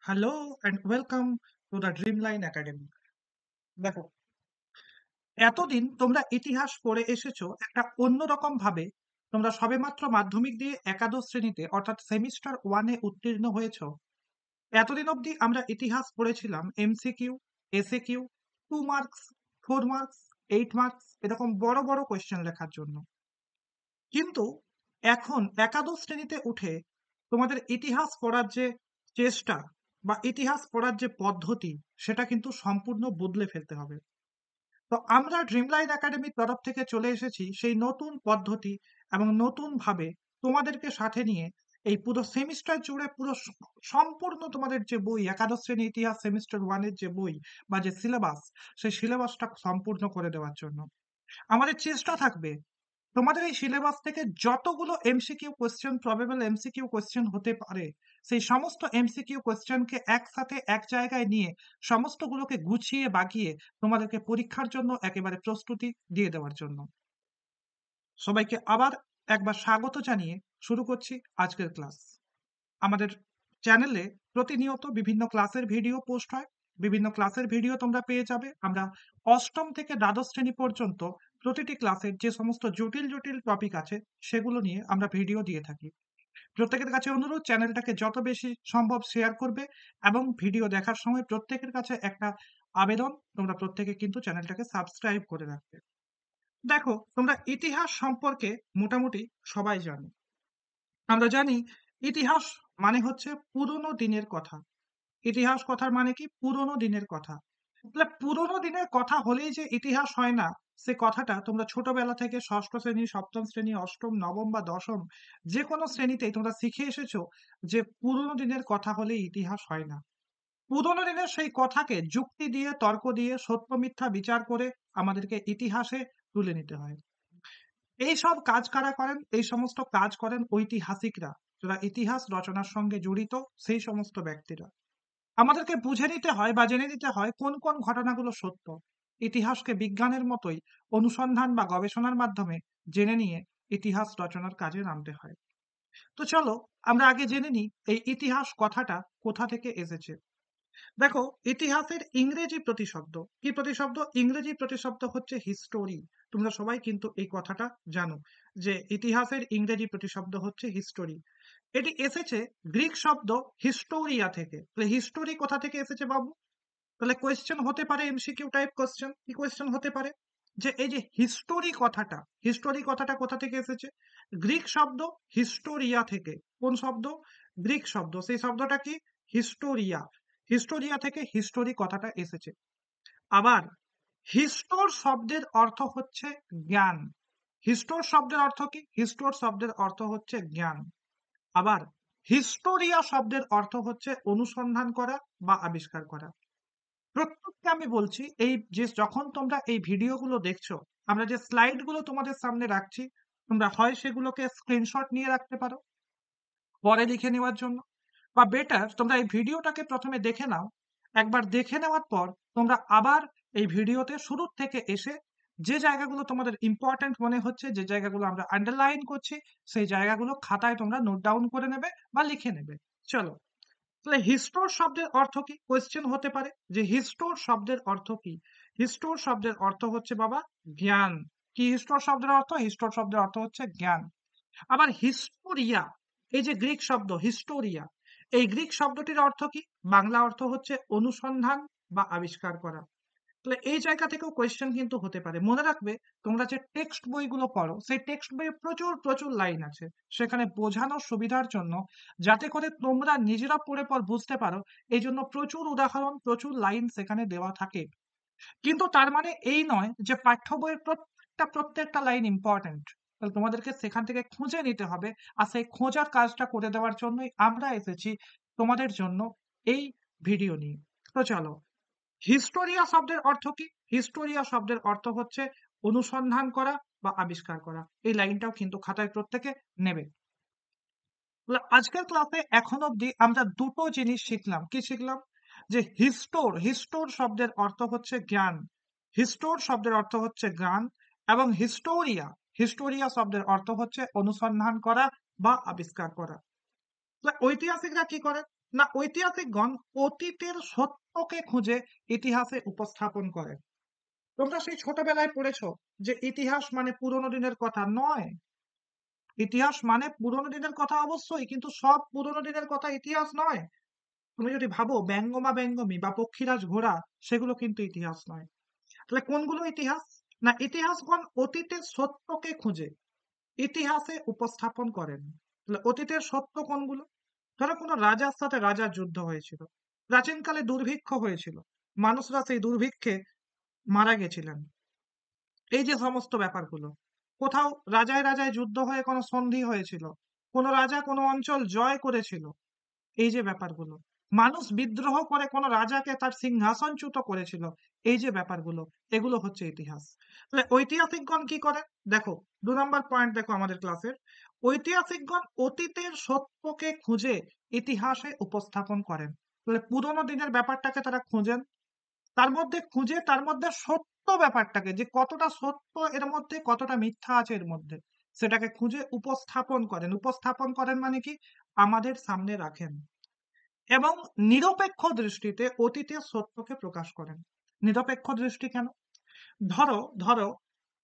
Hello and welcome to the Dreamline academy. দেখো, এতদিন তোমরা ইতিহাস পড়ে এসেছো একটা অন্যরকম ভাবে। তোমরা সবেমাত্র মাধ্যমিক দিয়ে একাদশ শ্রেণীতে অর্থাৎ সেমিস্টার ওয়ানে উত্তীর্ণ হয়েছো। এতদিন অবধি আমরা ইতিহাস পড়েছিলাম MCQ, SAQ, 2 marks, 4 marks, 8 marks এরকম বড় বড় কোয়েশ্চেন লেখার জন্য। কিন্তু এখন একাদশ শ্রেণীতে উঠে তোমাদের ইতিহাস পড়ার যে চেষ্টা বা ইতিহাস পড়ার যে পদ্ধতি, সেটা কিন্তু সম্পূর্ণ বদলে ফেলতে হবে। তো আমরা ড্রিমলাইন একাডেমির তরফ থেকে চলে এসেছি সেই নতুন পদ্ধতি এবং নতুন ভাবে তোমাদেরকে সাথে নিয়ে এই পুরো সেমিস্টার জুড়ে পুরো সম্পূর্ণ তোমাদের যে বই একাদশ শ্রেণী ইতিহাস সেমিস্টার ওয়ানের যে বই বা যে সিলেবাস, সেই সিলেবাসটা সম্পূর্ণ করে দেওয়ার জন্য আমাদের চেষ্টা থাকবে তোমাদের এই সিলেবাস থেকে যতগুলো MCQ question, probable MCQ question হতে পারে, সেই সমস্ত এমসিকিউ কোশ্চেনকে একসাথে এক জায়গায় নিয়ে সমস্তগুলোকে গুছিয়ে বাগিয়ে তোমাদেরকে পরীক্ষার জন্য একেবারে প্রস্তুতি দিয়ে দেওয়ার জন্য। সবাইকে আবার একবার স্বাগত জানিয়ে শুরু করছি আজকের ক্লাস। আমাদের চ্যানেলে প্রতিনিয়ত বিভিন্ন ক্লাসের ভিডিও পোস্ট হয়। বিভিন্ন ক্লাসের ভিডিও তোমরা পেয়ে যাবে। আমরা অষ্টম থেকে দ্বাদশ শ্রেণী পর্যন্ত প্রতিটি ক্লাসের যে সমস্ত জটিল জটিল টপিক আছে সেগুলো নিয়ে আমরা ভিডিও দিয়ে থাকি। প্রত্যেকের কাছে অনুরোধ, চ্যানেলটাকে যত বেশি সম্ভব শেয়ার করবে এবং ভিডিও দেখার সময় প্রত্যেকের কাছে একটা আবেদন, তোমরা প্রত্যেকে কিন্তু চ্যানেলটাকে সাবস্ক্রাইব করে রাখবে। দেখো, তোমরা ইতিহাস সম্পর্কে মোটামুটি সবাই জানো। আমরা জানি ইতিহাস মানে হচ্ছে পুরনো দিনের কথা। ইতিহাস কথার মানে কি? পুরনো দিনের কথা। তাহলে পুরনো দিনের কথা হলেই যে ইতিহাস হয় না, সে কথাটা তোমরা ছোটবেলা থেকে ষষ্ঠ শ্রেণী, সপ্তম শ্রেণী, অষ্টম, নবম বা দশম যে কোনো শ্রেণীতেই তোমরা শিখে এসেছো যে পুরনো দিনের কথা হলেই ইতিহাস হয় না। পুরনো দিনের সেই কথাকে যুক্তি দিয়ে, তর্ক দিয়ে, সত্য মিথ্যা বিচার করে আমাদেরকে ইতিহাসে তুলে নিতে হয়। এই সব কাজ কারা করেন? এই সমস্ত কাজ করেন ঐতিহাসিকরা, যারা ইতিহাস রচনার সঙ্গে জড়িত সেই সমস্ত ব্যক্তিরা। আমাদেরকে বুঝে নিতে হয় বা জেনে নিতে হয় কোন কোন ঘটনাগুলো সত্য। ইতিহাসকে বিজ্ঞানের মতোই অনুসন্ধান বা গবেষণার মাধ্যমে জেনে নিয়ে ইতিহাস রচনার কাজে নামতে হয়। তো চলো আমরা আগে জেনে নিই এই ইতিহাস কথাটা কোথা থেকে এসেছে। দেখো, ইতিহাসের ইংরেজি প্রতিশব্দ কি? প্রতিশব্দ ইংরেজি প্রতিশব্দ হচ্ছে হিস্টোরি। তোমরা সবাই কিন্তু এই কথাটা জানো যে ইতিহাসের ইংরেজি প্রতিশব্দ হচ্ছে হিস্টোরি। এটি এসেছে গ্রিক শব্দ হিস্টোরিয়া থেকে। তাহলে হিস্টোরি কোথা থেকে এসেছে বাবু? তাহলে কোয়েশ্চেন হতে পারে এমসিকিউ টাইপ কোয়েশ্চেন। কি কোয়েশ্চেন হতে পারে? যে এই যে হিস্টোরি কথাটা কোথা থেকে এসেছে? গ্রিক শব্দ হিস্টোরিয়া থেকে। কোন শব্দ? গ্রিক শব্দ। সেই শব্দটা কি? হিস্টোরিয়া। হিস্টোরিয়া থেকে হিস্টোরি কথাটা এসেছে। আবার হিস্টোর শব্দের অর্থ হচ্ছে জ্ঞান। হিস্টোর শব্দের অর্থ কি? হিস্টোর শব্দের অর্থ হচ্ছে জ্ঞান। আবার হিস্টোরিয়া শব্দের অর্থ হচ্ছে অনুসন্ধান করা বা আবিষ্কার করা। প্রত্যেককে আমি বলছি, এই যে যখন তোমরা এই ভিডিওগুলো দেখছো, আমরা যে স্লাইডগুলো তোমাদের সামনে রাখছি, তোমরা হয় সেগুলোকে স্ক্রিনশট নিয়ে রাখতে পারো পরে লিখে নেওয়ার জন্য, বা বেটার তোমরা এই ভিডিওটাকে প্রথমে দেখে নাও। একবার দেখে নেওয়ার পর তোমরা আবার এই ভিডিওতে শুরুর থেকে এসে যে জায়গাগুলো তোমাদের ইম্পর্ট্যান্ট মনে হচ্ছে, যে জায়গাগুলো আমরা আন্ডারলাইন করছি, সেই জায়গাগুলো খাতায় তোমরা নোট ডাউন করে নেবে বা লিখে নেবে। চলো, তাহলে হিস্টোর শব্দের অর্থ কি? কোয়েশ্চেন হতে পারে যে হিস্টোর শব্দের অর্থ কি? হিস্টোর শব্দের অর্থ হচ্ছে বাবা জ্ঞান। কি হিস্টোর শব্দের অর্থ? হিস্টোর শব্দের অর্থ হচ্ছে জ্ঞান। আবার হিস্টোরিয়া, এই যে গ্রিক শব্দ হিস্টোরিয়া, এই গ্রিক শব্দটির অর্থ কি? বাংলা অর্থ হচ্ছে অনুসন্ধান বা আবিষ্কার করা। তাহলে এই জায়গা থেকেও কোয়েশ্চেন কিন্তু হতে পারে। মনে রাখবে, তোমরা যে টেক্সট বইগুলো পড়ো সেই টেক্সট বইয়ে প্রচুর প্রচুর লাইন আছে। সেখানে বোঝানোর সুবিধার জন্য, যাতে করে তোমরা নিজেরা পড়ে পর বুঝতে পারো, এই জন্য প্রচুর উদাহরণ, প্রচুর লাইন সেখানে দেওয়া থাকে। কিন্তু তার মানে এই নয় যে পাঠ্য বইয়ের প্রত্যেকটা লাইন ইম্পর্টেন্ট। তাহলে তোমাদেরকে সেখান থেকে খুঁজে নিতে হবে। আর সেই খোঁজার কাজটা করে দেওয়ার জন্যই আমরা এসেছি তোমাদের জন্য এই ভিডিও নিয়ে। তো চলো, হিস্টোরিয়া শব্দের অর্থ কি? হিস্টোরিয়া শব্দের অর্থ হচ্ছে অনুসন্ধান করা বা আবিষ্কার করা। এই লাইনটাও কিন্তু খাতায় প্রত্যেকে নেবে। আজকের ক্লাসে এখন অবধি আমরা দুটো জিনিস শিখলাম। কি শিখলাম? যে হিস্টোর শব্দের অর্থ হচ্ছে জ্ঞান। হিস্টোর শব্দের অর্থ হচ্ছে জ্ঞান। এবং হিস্টোরিয়া শব্দের অর্থ হচ্ছে অনুসন্ধান করা বা আবিষ্কার করা। ঐতিহাসিকরা কি করেন? না ঐতিহাসিকগণ অতীতের সত্যকে খুঁজে ইতিহাসে উপস্থাপন করেন? তোমরা সেই ছোটবেলায় পড়েছো যে ইতিহাস মানে পুরোনো দিনের কথা নয়। ইতিহাস মানে পুরোনো দিনের কথা অবশ্যই, কিন্তু সব পুরোনো দিনের কথা ইতিহাস নয়। তুমি যদি ভাবো ব্যঙ্গমা ব্যঙ্গমী বা পক্ষীরাজ ঘোড়া, সেগুলো কিন্তু ইতিহাস নয়। তাহলে কোনগুলো ইতিহাস? না ইতিহাসগণ অতীতের সত্যকে খুঁজে ইতিহাসে উপস্থাপন করেন। তাহলে অতীতের সত্য কোনগুলো? ধরো কোনো রাজার সাথে রাজার যুদ্ধ হয়েছিল, প্রাচীনকালে দুর্ভিক্ষ হয়েছিল, মানুষরা সেই দুর্ভিক্ষে মারা গেছিলেন, এই যে সমস্ত ব্যাপারগুলো। কোথাও রাজায় রাজায় যুদ্ধ হয়ে কোনো সন্ধি হয়েছিল, কোনো রাজা কোনো অঞ্চল জয় করেছিল, এই যে ব্যাপারগুলো। মানুষ বিদ্রোহ করে কোনো রাজাকে তার সিংহাসনচ্যুত করেছিল, এই যে ব্যাপারগুলো, এগুলো হচ্ছে ইতিহাস। তাহলে ঐতিহাসিকগণ কি করেন? দেখো ২ নম্বর পয়েন্ট দেখো আমাদের ক্লাসের। ঐতিহাসিকগণ অতীতের সত্যকে খুঁজে ইতিহাসে উপস্থাপন করেন। তাহলে পুরোনো দিনের ব্যাপারটাকে তারা খুঁজেন, তার মধ্যে সত্য ব্যাপারটাকে, যে কতটা সত্য এর মধ্যে, কতটা মিথ্যা আছে এর মধ্যে, সেটাকে খুঁজে উপস্থাপন করেন। উপস্থাপন করেন মানে কি? আমাদের সামনে রাখেন এবং নিরপেক্ষ দৃষ্টিতে অতীতের সত্যকে প্রকাশ করেন। নিরপেক্ষ দৃষ্টি কেন? ধরো ধরো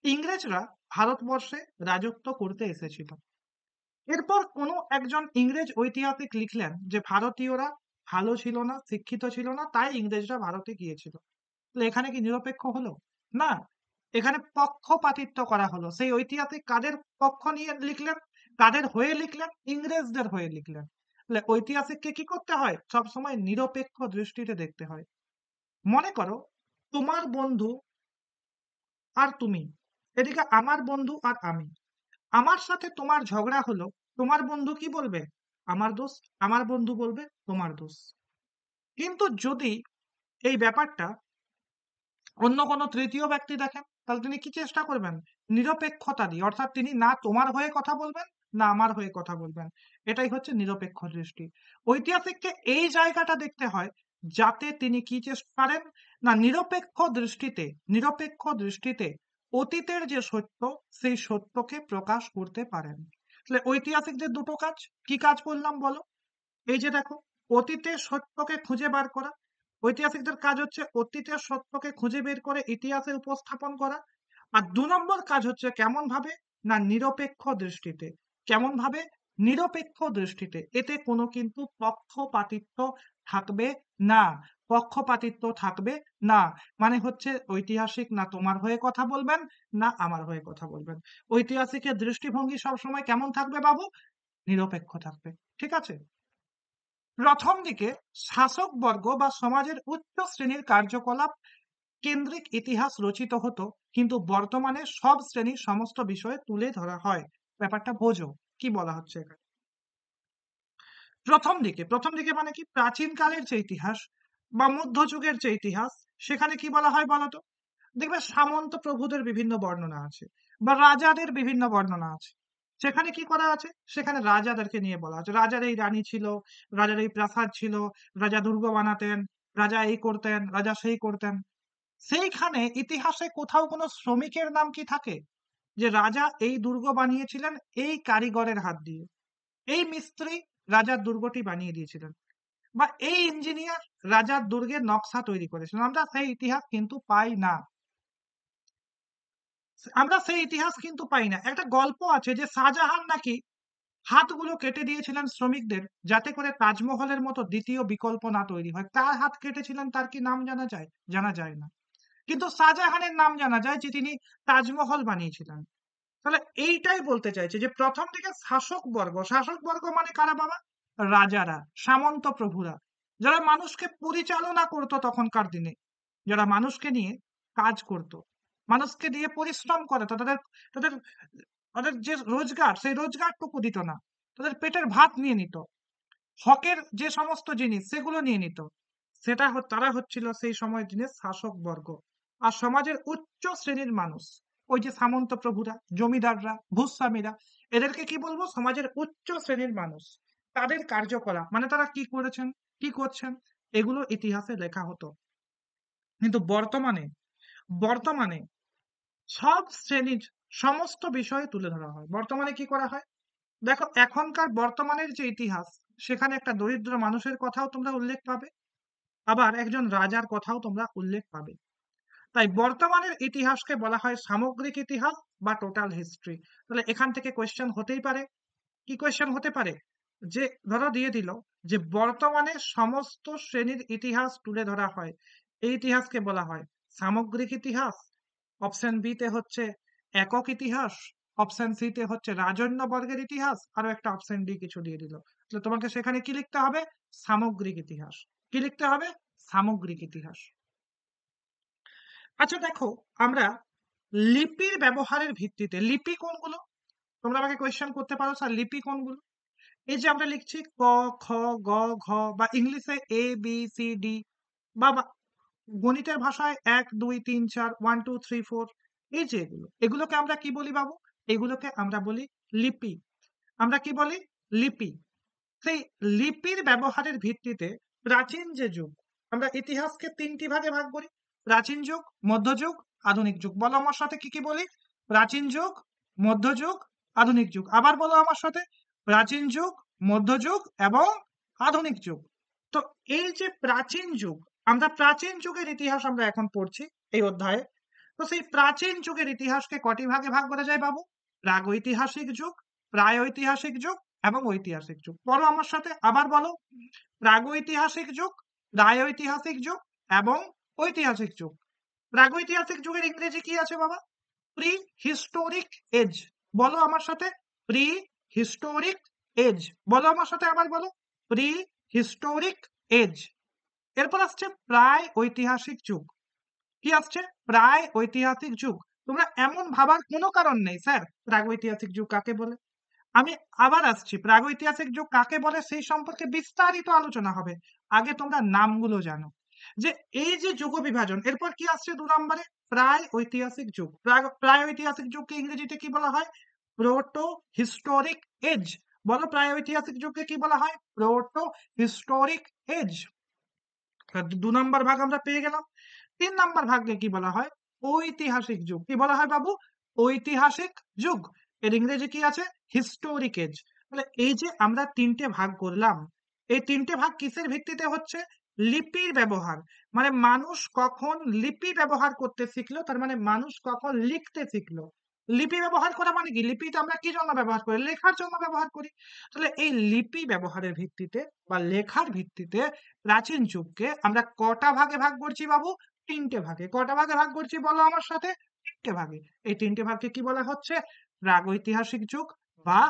ইংরেজরা ভারতবর্ষে রাজত্ব করতে এসেছিল। এরপর কোনো একজন ইংরেজ ঐতিহাসিক লিখলেন যে ভারতীয়রা ভালো ছিল না, শিক্ষিত ছিল না, তাই ইংরেজরা ভারতে গিয়েছিল। তাহলে এখানে কি নিরপেক্ষ হলো? না, এখানে পক্ষপাতিত্ব করা হলো। সেই ঐতিহাসিক কাদের পক্ষ নিয়ে লিখলেন? কাদের হয়ে লিখলেন? ইংরেজদের হয়ে লিখলেন। তাহলে ঐতিহাসিককে কি করতে হয়? সবসময় নিরপেক্ষ দৃষ্টিতে দেখতে হয়। মনে করো তোমার বন্ধু আর তুমি, এদিকে আমার বন্ধু আর আমি। আমার সাথে তোমার ঝগড়া হলো, তোমার বন্ধু কি বলবে? আমার দোষ। আমার বন্ধু বলবে তোমার দোষ। কিন্তু যদি এই ব্যাপারটা অন্য কোনো তৃতীয় ব্যক্তি দেখেন, তাহলে তিনি কি চেষ্টা করবেন? নিরপেক্ষতা দিয়ে, অর্থাৎ তিনি না তোমার হয়ে কথা বলবেন, না আমার হয়ে কথা বলবেন। এটাই হচ্ছে নিরপেক্ষ দৃষ্টি। ঐতিহাসিককে এই জায়গাটা দেখতে হয়, যাতে তিনি কি চেষ্টা পারেন? না নিরপেক্ষ দৃষ্টিতে অতীতের যে সত্য, সেই সত্যকে প্রকাশ করতে পারেন। তাহলে ঐতিহাসিকদের দুটো কাজ, কি কাজ বললাম বলো? এই যে দেখো, অতীতের সত্যকে খুঁজে বার করা। ঐতিহাসিকদের কাজ হচ্ছে অতীতের সত্যকে খুঁজে বের করে ইতিহাসে উপস্থাপন করা। আর ২ নম্বর কাজ হচ্ছে কেমন ভাবে? না নিরপেক্ষ দৃষ্টিতে। কেমন ভাবে? নিরপেক্ষ দৃষ্টিতে। এতে কোনো কিন্তু পক্ষপাতিত্ব থাকবে না। পক্ষপাতিত্ব থাকবে না। মানে হচ্ছে ঐতিহাসিক না তোমার হয়ে কথা বলবেন, না আমার হয়ে কথা বলবেন। ঐতিহাসিকের দৃষ্টিভঙ্গি সবসময় কেমন থাকবে বাবু? নিরপেক্ষ থাকবে। ঠিক আছে? প্রথম দিকে শাসকবর্গ বা সমাজের উচ্চ শ্রেণীর কার্যকলাপ কেন্দ্রিক ইতিহাস রচিত হতো, কিন্তু বর্তমানে সব শ্রেণীর সমস্ত বিষয়ে তুলে ধরা হয়। ব্যাপারটা বোঝো কি বলা হচ্ছে এখানে। প্রথম দিকে মানে কি? প্রাচীন কালের যে ইতিহাস বা মধ্যযুগের যে ইতিহাস, সেখানে কি বলা হয় বলতো? দেখবে সামন্ত প্রভুদের বিভিন্ন বর্ণনা আছে বা রাজাদের বিভিন্ন বর্ণনা আছে। সেখানে কি করা আছে? সেখানে রাজাদেরকে নিয়ে বলা আছে, রাজার এই রানী ছিল, রাজার এই প্রাসাদ ছিল, রাজা দুর্গ বানাতেন, রাজা এই করতেন, রাজা সেই করতেন। সেইখানে ইতিহাসে কোথাও কোনো শ্রমিকের নাম কি থাকে? যে রাজা এই দুর্গ বানিয়েছিলেন এই কারিগরের হাত দিয়ে, এই মিস্ত্রি রাজার দুর্গটি বানিয়ে দিয়েছিলেন, বা এই ইঞ্জিনিয়ার রাজার দুর্গের নকশা তৈরি করেছিলেন। আমরা সেই ইতিহাস কিন্তু পাই না। একটা গল্প আছে যে শাহজাহান নাকি হাতগুলো কেটে দিয়েছিলেন শ্রমিকদের, যাতে করে তাজমহলের মতো দ্বিতীয় বিকল্প না তৈরি হয়। কার হাত কেটেছিলেন তার কি নাম জানা যায়? জানা যায় না। কিন্তু শাহজাহানের নাম জানা যায় যে তিনি তাজমহল বানিয়েছিলেন। তাহলে এইটাই বলতে চাইছে যে প্রথম দিকে শাসকবর্গ মানে কারা বাবা? রাজারা, সামন্ত প্রভুরা, যারা মানুষকে পরিচালনা করতো তখনকার দিনে, যারা মানুষকে নিয়ে কাজ করত, মানুষকে দিয়ে পরিশ্রম করাতো, তাদের তাদের তাদের যে রোজগার, সেই রোজগারটুকু দিত না, তাদের পেটের ভাত নিয়ে নিত, হকের যে সমস্ত জিনিস সেগুলো নিয়ে নিত। তারা হচ্ছিল সেই সময়ের দিনের শাসক বর্গ। আর সমাজের উচ্চ শ্রেণীর মানুষ, ওই যে সামন্ত প্রভুরা, জমিদাররা, ভূস্বামীরা, এদেরকে কি বলবো? সমাজের উচ্চ শ্রেণীর মানুষ। তাদের কার্যকলাপ মানে তারা কি করেছেন, কি করছেন, এগুলো ইতিহাসে লেখা হতো। কিন্তু বর্তমানে সব শ্রেণীর সমস্ত বিষয় তুলে ধরা হয়। বর্তমানে কি করা হয়? দেখো এখনকার বর্তমানের যে ইতিহাস, সেখানে একটা দরিদ্র মানুষের কথাও তোমরা উল্লেখ পাবে, আবার একজন রাজার কথাও তোমরা উল্লেখ পাবে। তাই বর্তমানের ইতিহাসকে বলা হয় সামগ্রিক ইতিহাস বা টোটাল হিস্ট্রি। তাহলে এখান থেকে কোয়েশ্চেন হতেই পারে, কি কোয়েশ্চেন হতে পারে, যে ধরো দিয়ে দিল যে বর্তমানে সমস্ত শ্রেণীর ইতিহাস তুলে ধরা হয়, এই ইতিহাসকে বলা হয় সামগ্রিক ইতিহাস। অপশন বি তে হচ্ছে একক ইতিহাস, অপশন সি তে হচ্ছে রাজন্য বর্গের ইতিহাস, আরো একটা অপশন ডি কিছু দিয়ে দিল। তাহলে তোমাকে সেখানে কি লিখতে হবে? সামগ্রিক ইতিহাস। কি লিখতে হবে? সামগ্রিক ইতিহাস। আচ্ছা দেখো, আমরা লিপির ব্যবহারের ভিত্তিতে, লিপি কোনগুলো? তোমরা আমাকে কোয়েশ্চেন করতে পারো স্যার লিপি কোনগুলো। এই যে আমরা লিখছি ক, খ, গ, ঘ, বা ইংলিশে এ বি সি ডি, বা গণিতের ভাষায় 1 2 3 4 1 2 3 4, এই যে এগুলোকে আমরা কি বলি বাবু? এগুলোকে আমরা বলি লিপি। আমরা কি বলি? লিপি। সেই লিপির ব্যবহারের ভিত্তিতে প্রাচীন যে যুগ, আমরা ইতিহাসকে 3টি ভাগে ভাগ করি: প্রাচীন যুগ, মধ্যযুগ, আধুনিক যুগ। বলো আমার সাথে কি কি বলি? প্রাচীন যুগ, মধ্যযুগ, আধুনিক যুগ। আবার বলো আমার সাথে, প্রাচীন যুগ, মধ্যযুগ এবং আধুনিক যুগ। তো এই যে প্রাচীন যুগ, আমরা প্রাচীন যুগের ইতিহাস আমরা এখন পড়ছি এই অধ্যায়ে। তো সেই প্রাচীন যুগের ইতিহাসকে কটি ভাগে ভাগ করা যায় বাবু? প্রাগৈতিহাসিক যুগ, প্রায়ৈতিহাসিক যুগ এবং ঐতিহাসিক যুগ। বলো আমার সাথে, আবার বলো। প্রাগৈতিহাসিক যুগ, প্রায়ৈতিহাসিক যুগ এবং ঐতিহাসিক যুগ। প্রাগৈতিহাসিক যুগের ইংরেজি কি আছে বাবা? Prehistoric age. বলো আমার সাথে, প্রি হিস্টোরিক এজ। বলো আমার সাথে, আবার বলো, প্রি হিস্টোরিক এজ। এরপর আসছে প্রায় ঐতিহাসিক যুগ। কি আসছে? প্রায় ঐতিহাসিক যুগ। তোমরা এমন ভাবার কোনো কারণ নেই স্যার প্রাগৈতিহাসিক যুগ কাকে বলে। আমি আবার আসছি, প্রাগৈতিহাসিক যুগ কাকে বলে সেই সম্পর্কে বিস্তারিত আলোচনা হবে। আগে তোমরা নামগুলো জানো, যে এই যে যুগ বিভাজন, এরপর কি আসছে 2 নম্বরে? প্রায় ঐতিহাসিক যুগ। প্রায় ঐতিহাসিক যুগকে ইংরেজিতে কি বলা হয়? Protohistoric age. বলো, প্রায় ঐতিহাসিক যুগকে কি বলা হয়? Protohistoric age. 2 নম্বর ভাগ আমরা পেয়ে গেলাম। 3 নম্বর ভাগকে কি বলা হয়? ঐতিহাসিক যুগ। কি বলা হয় বাবু? ঐতিহাসিক যুগ। এর ইংরেজি কি আছে? Historic age. তাহলে এই যে আমরা 3টে ভাগ করলাম, এই 3টে ভাগ কিসের ভিত্তিতে হচ্ছে? লিপির ব্যবহার। মানে মানুষ কখন লিপি ব্যবহার করতে শিখলো, তার মানে মানুষ কখন লিখতে শিখলো। লিপি ব্যবহার করা মানে কি? লিপিটা আমরা কি জন্য ব্যবহার করি? লেখার জন্য ব্যবহার করি। তাহলে এই লিপি ব্যবহারের ভিত্তিতে বা লেখার ভিত্তিতে প্রাচীন যুগকে আমরা কটা ভাগে ভাগ করছি বাবু? 3টে ভাগে। কটা ভাগে ভাগ করছি বলো আমার সাথে? 3টে ভাগে। এই 3টে ভাগকে কি বলা হচ্ছে? প্রাগৈতিহাসিক যুগ বা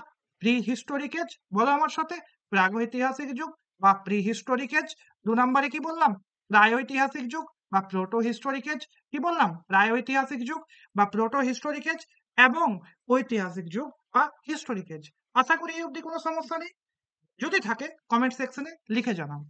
প্রি হিস্টোরিক এজ। বলো আমার সাথে, প্রাগৈতিহাসিক যুগ বা প্রি হিস্টোরিক এজ। 2 নম্বরে কি বললাম? প্রায়ৈতিহাসিক যুগ বা প্রোটো হিস্টোরিক এজ। কি বললাম? প্রায়ৈতিহাসিক যুগ বা প্রোটো হিস্টোরিক এজ এবং ঐতিহাসিক যুগ বা হিস্টোরিক এজ। আশা করি এই অবধি কোনো সমস্যা নেই। যদি থাকে কমেন্ট সেকশনে লিখে জানাও।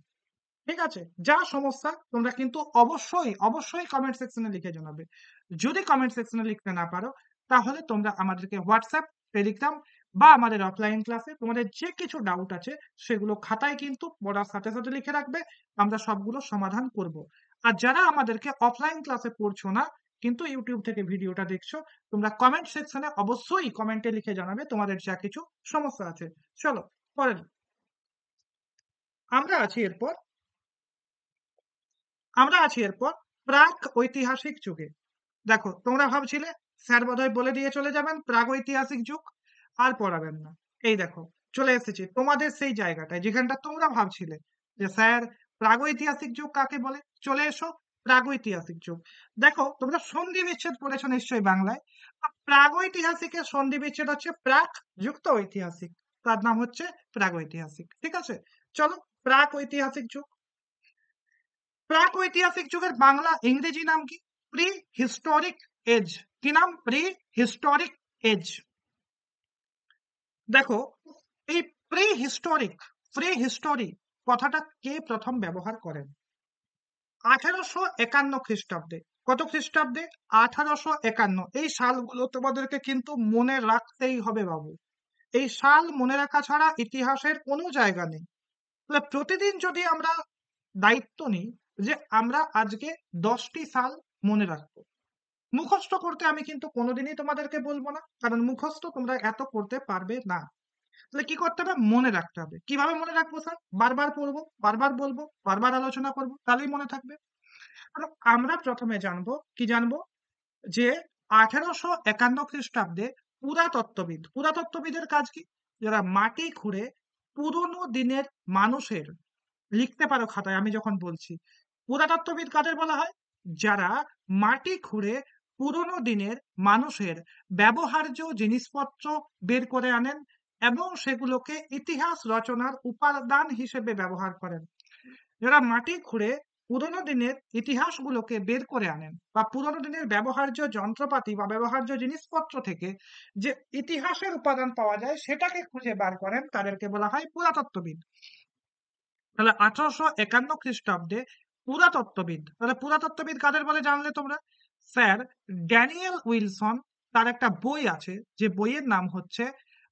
ঠিক আছে? যা সমস্যা তোমরা কিন্তু অবশ্যই, অবশ্যই কমেন্ট সেকশনে লিখে জানাবে। যদি কমেন্ট সেকশনে লিখতে না পারো, তাহলে তোমরা আমাদেরকে হোয়াটসঅ্যাপ, টেলিগ্রাম বা আমাদের অফলাইন ক্লাসে তোমাদের যে কিছু ডাউট আছে সেগুলো খাতায় কিন্তু পড়ার সাথে সাথে লিখে রাখবে। আমরা সবগুলো সমাধান করব। আর যারা আমাদেরকে অফলাইন ক্লাসে পড়ছো না কিন্তু ইউটিউব থেকে ভিডিওটা দেখছো, তোমরা কমেন্ট সেকশনে অবশ্যই কমেন্টে লিখে জানাবে তোমাদের যা কিছু সমস্যা আছে। চলো পরের, আমরা আছি এরপর আমরা আছি এরপর প্রাক ঐতিহাসিক যুগে। দেখো, তোমরা ভাবছিলে স্যার বোধহয় বলে দিয়ে চলে যাবেন প্রাগৈতিহাসিক যুগ, আর পড়াবেন না। এই দেখো, চলে এসেছি তোমাদের সেই জায়গাটায় যেখানটা তোমরা ভাবছিলে যে স্যার প্রাগৈতিহাসিক যুগ কাকে বলে। চলে এসো প্রাগৈতিহাসিক যুগ। দেখো, তোমরা সন্ধি বিচ্ছেদ পড়েছো নিশ্চয়ই বাংলায়। প্রাগৈতিহাসিকের সন্ধি বিচ্ছেদ হচ্ছে প্রাক যুক্ত ঐতিহাসিক, তার নাম হচ্ছে প্রাগৈতিহাসিক। ঠিক আছে? চলো, প্রাক ঐতিহাসিক যুগ। প্রাক ঐতিহাসিক যুগের বাংলা ইংরেজি নাম কি? Prehistoric age. কি নাম? Prehistoric age. দেখো, এই প্রি হিস্টোরিক, প্রি হিস্টোরি কথাটা কে প্রথম ব্যবহার করেন? 1851 খ্রিস্টাব্দে। কত খ্রিস্টাব্দে? 1851। এই সালগুলো তোমাদেরকে কিন্তু মনে রাখতেই হবে বাবু। এই সাল মনে রাখা ছাড়া ইতিহাসের কোনো জায়গা নেই। তাহলে প্রতিদিন যদি আমরা দায়িত্ব নিই যে আমরা আজকে 10টি সাল মনে রাখবো। মুখস্থ করতে আমি কিন্তু কোনোদিনই তোমাদেরকে বলবো না, কারণ মুখস্থ তোমরা এত করতে পারবে না। তাহলে কি করতে হবে? মনে রাখতে হবে। কিভাবে মনে রাখবো স্যার? বারবার পড়বো, বারবার বলবো, বারবার আলোচনা করবো, তাহলেই মনে থাকবে। তাহলে আমরা প্রথমে জানবো, কি জানবো? যে 1851 খ্রিস্টাব্দে পুরাতত্ত্ববিদের কাজ কি? যারা মাটি খুঁড়ে পুরোনো দিনের মানুষের, লিখতে পারো খাতায় আমি যখন বলছি, পুরাতত্ত্ববিদ কাদের বলা হয়? যারা মাটি খুঁড়ে পুরোনো দিনের মানুষের ব্যবহার্য জিনিসপত্র বের করে আনেন এবং সেগুলোকে ইতিহাস রচনার উপাদান হিসেবে ব্যবহার করেন। যারা মাটি খুঁড়ে পুরোনো দিনের ইতিহাসগুলোকে বের করে আনেন বা পুরোনো দিনের ব্যবহার্য যন্ত্রপাতি বা ব্যবহার্য জিনিসপত্র থেকে যে ইতিহাসের উপাদান পাওয়া যায় সেটাকে খুঁজে বার করেন, তাদেরকে বলা হয় পুরাতত্ত্ববিদ। তাহলে 1851 খ্রিস্টাব্দে পুরাতত্ত্ববিদ, তাহলে পুরাতত্ত্ববিদ কাদের বলে জানলে তোমরা? স্যার ড্যানিয়েল উইলসন, তার একটা বই আছে যে বইয়ের নাম হচ্ছে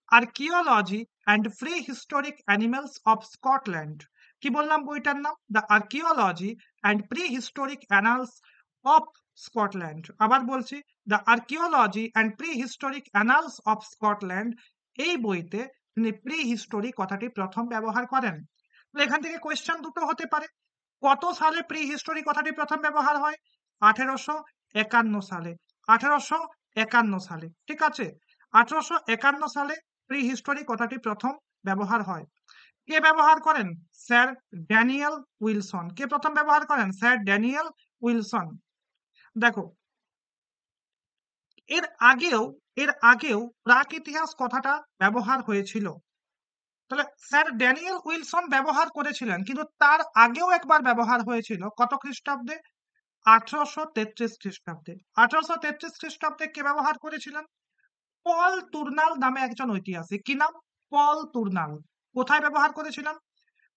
archaeology and pre historic animals of Scotland. কি বললাম বইটার নাম? The archaeology and pre historic annals of Scotland. আবার বলছি, the archaeology and pre historic annals of Scotland. এই বইতে তিনি প্রি হিস্টোরি কথাটি প্রথম ব্যবহার করেন। তাহলে এখান থেকে কোয়েশ্চেন দুটো হতে পারে। কত সালে প্রি হিস্টোরি কথাটি প্রথম ব্যবহার হয়? 1851 সালে। 1851 সালে, ঠিক আছে। 1851 সালে প্রি হিস্টোরি কথাটি প্রথম ব্যবহার হয়। কে ব্যবহার করেন? Sir Daniel Wilson. কে প্রথম ব্যবহার করেন? Sir Daniel Wilson. দেখো, এর আগেও প্রাক ইতিহাস কথাটা ব্যবহার হয়েছিল। তাহলে স্যার ড্যানিয়েল উইলসন ব্যবহার করেছিলেন, কিন্তু তার আগেও একবার ব্যবহার হয়েছিল। কত খ্রিস্টাব্দে? 1833 খ্রিস্টাব্দে। 1833 খ্রিস্টাব্দে কে ব্যবহার করেছিলেন? পল তুর্নাল নামে একজন ঐতিহাসিক। কি নাম? পল তুর্নাল। কোথায় ব্যবহার করেছিলেন?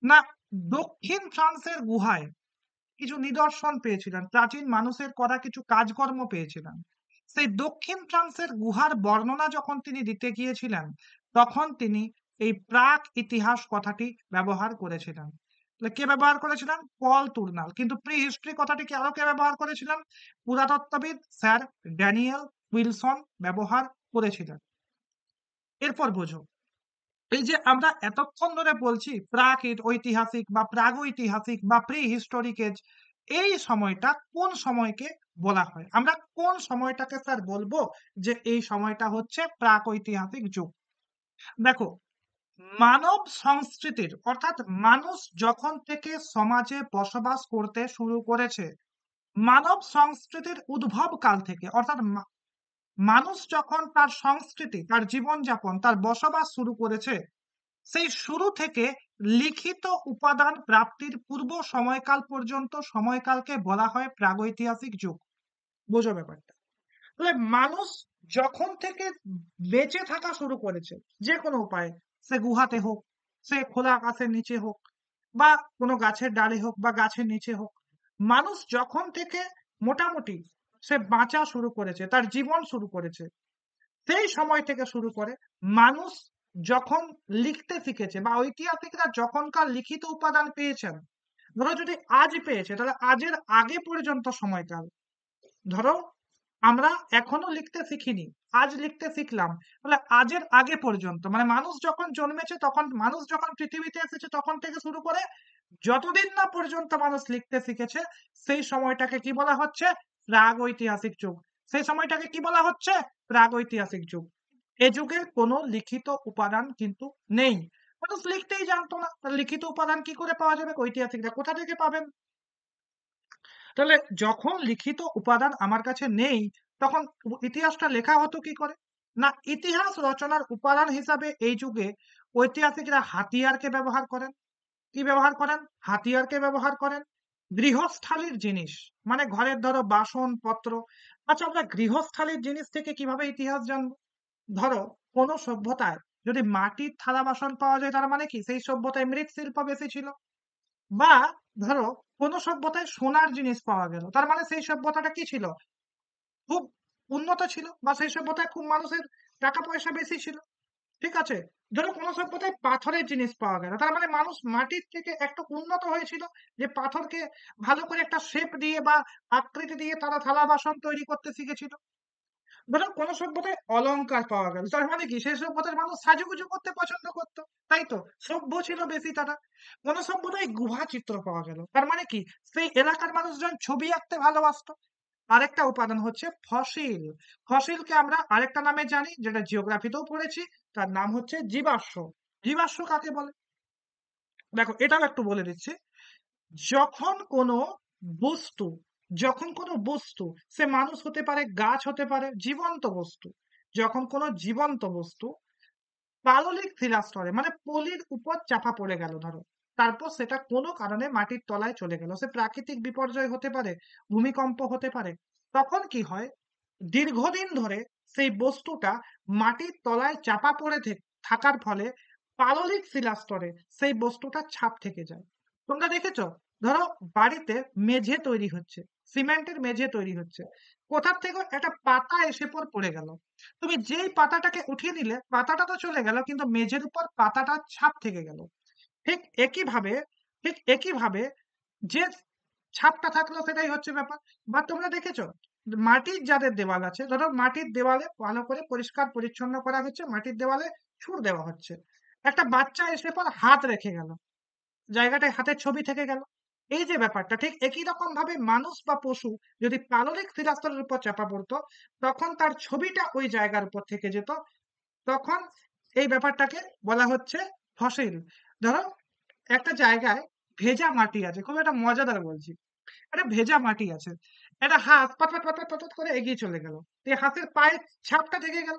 না, দক্ষিণ ফ্রান্সের গুহায় কিছু নিদর্শন পেয়েছিলেন, প্রাচীন মানুষের করা কিছু কাজকর্ম পেয়েছিলেন। সেই দক্ষিণ ফ্রান্সের গুহার বর্ণনা যখন তিনি দিতে গিয়েছিলেন, তখন তিনি এই প্রাক ইতিহাস কথাটি ব্যবহার করেছিলেন। তাহলে কে ব্যবহার করেছিলেন? পল তুর্নাল। কিন্তু প্রি হিস্ট্রি কথাটি কে আরো কে ব্যবহার করেছিলেন? পুরাতত্ত্ববিদ স্যার ড্যানিয়েল উইলসন ব্যবহার করেছিলেন। এরপর বোঝো, এই যে আমরা এতক্ষণ ধরে বলছি প্রাক ঐতিহাসিক বা প্রাগৈতিহাসিক বা প্রি হিস্টোরিক এজ, এই সময়টা কোন সময়কে বলা হয়? আমরা কোন সময়টাকে স্যার বলবো যে এই সময়টা হচ্ছে প্রাক ঐতিহাসিক যুগ? দেখো, মানব সংস্কৃতির অর্থাৎ মানুষ যখন থেকে সমাজে বসবাস করতে শুরু করেছে, মানব সংস্কৃতির উদ্ভব কাল থেকে, অর্থাৎ মানুষ যখন তার সংস্কৃতি, তার জীবনযাপন, তার বসবাস শুরু করেছে, সেই শুরু থেকে লিখিত উপাদান প্রাপ্তির পূর্ব সময়কাল পর্যন্ত সময়কালকে বলা হয় প্রাগৈতিহাসিক যুগ। বোঝো ব্যাপারটা? তাহলে মানুষ যখন থেকে বেঁচে থাকা শুরু করেছে, যে কোনো উপায়ে, সে গুহাতে হোক, সে খোলা আকাশের নিচে হোক, বা কোনো গাছের ডালে হোক বা গাছের নিচে হোক, মানুষ যখন থেকে মোটামুটি সে বাঁচা শুরু করেছে, তার জীবন শুরু করেছে, সেই সময় থেকে শুরু করে মানুষ যখন লিখতে শিখেছে বা ঐতিহাসিকরা যখনকার লিখিত উপাদান পেয়েছেন, ধরো যদি আজ পেয়েছে তাহলে আজের আগে পর্যন্ত সময়কাল। ধরো আমরা এখনো লিখতে শিখিনি, আজ লিখতে শিখলাম, তাহলে আজের আগে পর্যন্ত, মানে মানুষ যখন জন্মেছে, তখন মানুষ যখন পৃথিবীতে এসেছে তখন থেকে শুরু করে যতদিন না পর্যন্ত মানুষ লিখতে শিখেছে, সেই সময়টাকে কি বলা হচ্ছে? প্রাগৈতিহাসিক যুগ। সেই সময়টাকে কি বলা হচ্ছে? প্রাগৈতিহাসিক যুগ। এ যুগের কোনো লিখিত উপাদান কিন্তু নেই। মানুষ লিখতেই জানতো না, তাহলে লিখিত উপাদান কি করে পাওয়া যাবে? ঐতিহাসিকরা কোথা থেকে পাবেন? তাহলে যখন লিখিত উপাদান আমার কাছে নেই, তখন ইতিহাসটা লেখা হতো কি করে? না, ইতিহাস রচনার উপাদান হিসাবে এই যুগে ঐতিহাসিকরা হাতিয়ারকে ব্যবহার করেন। কি ব্যবহার করেন? হাতিয়ারকে ব্যবহার করেন। গৃহস্থালির জিনিস, মানে ঘরের ধরো বাসন পত্র। আচ্ছা, আমরা গৃহস্থালির জিনিস থেকে কিভাবে ইতিহাস জানবো? ধরো কোনো সভ্যতায় যদি মাটির থালা বাসন পাওয়া যায়, তার মানে কি সেই সভ্যতায় মৃৎশিল্প বেশি ছিল। বা ধরো কোনো সভ্যতায় সোনার জিনিস পাওয়া গেল, তার মানে সেই সভ্যতাটা কি ছিল? খুব উন্নত ছিল, বা সেই সভ্যতায় খুব মানুষের টাকা পয়সা বেশি ছিল। ঠিক আছে? ধরো কোনো সভ্যতায় পাথরের জিনিস পাওয়া গেল, তার মানে মানুষ মাটির থেকে একটু উন্নত হয়েছিল, যে পাথরকে ভালো করে একটা শেপ দিয়ে বা আকৃতি দিয়ে তারা থালা বাসন তৈরি করতে শিখেছিল। ধরো কোন সভ্যতায় অলংকার পাওয়া গেল, তার মানে কি সেই সভ্যতার মানুষ সাজুগুজু করতে পছন্দ করতো, তাই তো? সভ্য ছিল বেশি তারা। কোন সভ্যতায় গুহা চিত্র পাওয়া গেল, তার মানে কি সেই এলাকার মানুষজন ছবি আঁকতে ভালোবাসতো। আরেকটা উপাদান হচ্ছে ফসিল। ফসিলকে আমরা আরেকটা নামে জানি, যেটা জিওগ্রাফিতেও পড়েছি, তার নাম হচ্ছে জীবাশ্ম। জীবাশ্ম কাকে বলে? দেখো এটাও একটু বলে দিচ্ছি। যখন কোনো বস্তু যখন কোনো বস্তু, সে মানুষ হতে পারে, গাছ হতে পারে, জীবন্ত বস্তু, যখন কোনো জীবন্ত বস্তু পাললিক শিলাস্তরে মানে পলির উপর চাপা পড়ে গেল ধরো, তারপর সেটা কোনো কারণে মাটির তলায় চলে গেল, সে প্রাকৃতিক বিপর্যয় হতে পারে, ভূমিকম্প হতে পারে, তখন কি হয়, দীর্ঘদিন ধরে সেই বস্তুটা মাটির তলায় চাপা পড়ে থাকার ফলে পাললিক শিলাস্তরে সেই বস্তুটা ছাপ থেকে যায়। তোমরা দেখেছো, ধরো বাড়িতে মেঝে তৈরি হচ্ছে, সিমেন্টের মেঝে তৈরি হচ্ছে, কোথার থেকে একটা পাতা এসে পড়ে গেল, তুমি যেই পাতাটাকে উঠিয়ে নিলে পাতাটা তো চলে গেল, কিন্তু মেঝের উপর পাতাটা ছাপ থেকে গেল। ঠিক একইভাবে ঠিক একইভাবে যে ছাপটা থাকলো সেটাই হচ্ছে ব্যাপার। বা তোমরা দেখেছো, মাটির যাদের দেওয়াল আছে, ধরো মাটির দেওয়ালে ভালো করে পরিষ্কার পরিচ্ছন্ন করা হচ্ছে, মাটির দেওয়ালে ছুড় দেওয়া হচ্ছে, একটা বাচ্চা এসে পর হাত রেখে গেল, জায়গাটায় হাতের ছবি থেকে গেল। এই যে ব্যাপারটা, ঠিক একই রকম ভাবে মানুষ বা পশু যদি পাললিক শিলাস্তরের উপর চাপা পড়তো, তখন তার ছবিটা ওই জায়গার উপর থেকে যেত, তখন এই ব্যাপারটাকে বলা হচ্ছে ফসিল। ধরো একটা জায়গায় ভেজা মাটি আছে, খুব একটা মজাদার বলছি, একটা ভেজা মাটি আছে, একটা হাঁস পাতপাত পাতপাত পাতপাত করে এগিয়ে চলে গেল, এই হাঁসের পায়ের ছাপটা থেকে গেল,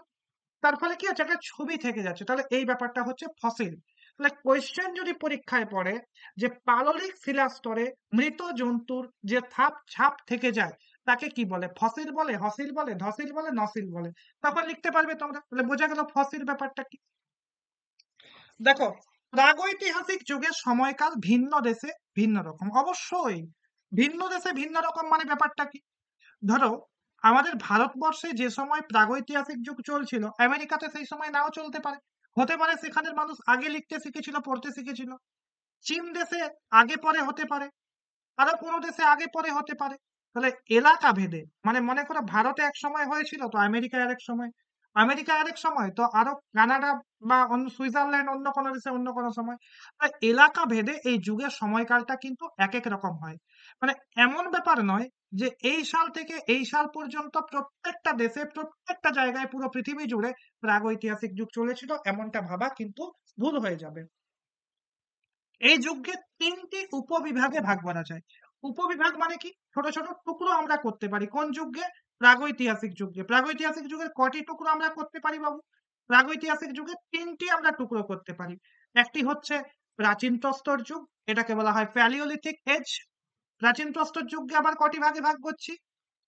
তার ফলে কি হচ্ছে, একটা ছবি থেকে যাচ্ছে, তাহলে এই ব্যাপারটা হচ্ছে ফসিল। তাহলে কোয়েশ্চেন যদি পরীক্ষায় পড়ে যে পাললিক শিলাস্তরে মৃত জন্তুর যে ছাপ থেকে যায়, তাকে কি বলে, ফসিল বলে, হসিল বলে, ধসিল বলে, নসিল বলে, তখন লিখতে পারবে তোমরা, তাহলে বোঝা গেল ফসিল ব্যাপারটা কি। দেখো, প্রাগৈতিহাসিক যুগের সময়কাল ভিন্ন দেশে ভিন্ন রকম, অবশ্যই ভিন্ন দেশে ভিন্ন রকম, মানে ব্যাপারটা কি, ধরো আমাদের ভারতবর্ষে যে সময় প্রাগৈতিহাসিক যুগ চলছিল, আমেরিকাতে সেই সময় নাও চলতে পারে, হতে পারে সেখানের মানুষ আগে লিখতে শিখেছিল, পড়তে শিখেছিল, চীন দেশে আগে পরে হতে পারে, আরো কোনো দেশে আগে পরে হতে পারে। তাহলে এলাকা ভেদে, মানে মনে করো ভারতে এক সময় হয়েছিল, তো আমেরিকায় আরেক সময়, আমেরিকায় আরেক সময়, তো আরো কানাডা বা অন্য সুইজারল্যান্ড অন্য কোনো দেশে অন্য কোনো সময়। তাই এলাকা ভেদে এই যুগের সময়কালটা কিন্তু এক এক রকম হয়। মানে এমন ব্যাপার নয় যে এই সাল থেকে এই সাল পর্যন্ত প্রত্যেকটা দেশে প্রত্যেকটা জায়গায় পুরো পৃথিবী জুড়ে প্রাগৈতিহাসিক যুগ চলেছিল, এমনটা ভাবা কিন্তু ভুল হয়ে যাবে। এই যুগকে তিনটি উপবিভাগে ভাগ করা যায়। উপবিভাগ মানে কি, ছোট ছোট টুকরো আমরা করতে পারি, কোন যুগে, প্রাগৈতিহাসিক যুগে। প্রাগৈতিহাসিক যুগের কটি টুকরো আমরা করতে পারি বাবু, প্রাগৈতিহাসিক যুগে তিনটি আমরা টুকরো করতে পারি। একটি হচ্ছে প্রাচীন প্রস্তর যুগ, এটাকে বলা হয় প্যালিওলিথিক এজ। প্রাচীন প্রস্তর যুগকে আবার কটি ভাগে ভাগ করছি,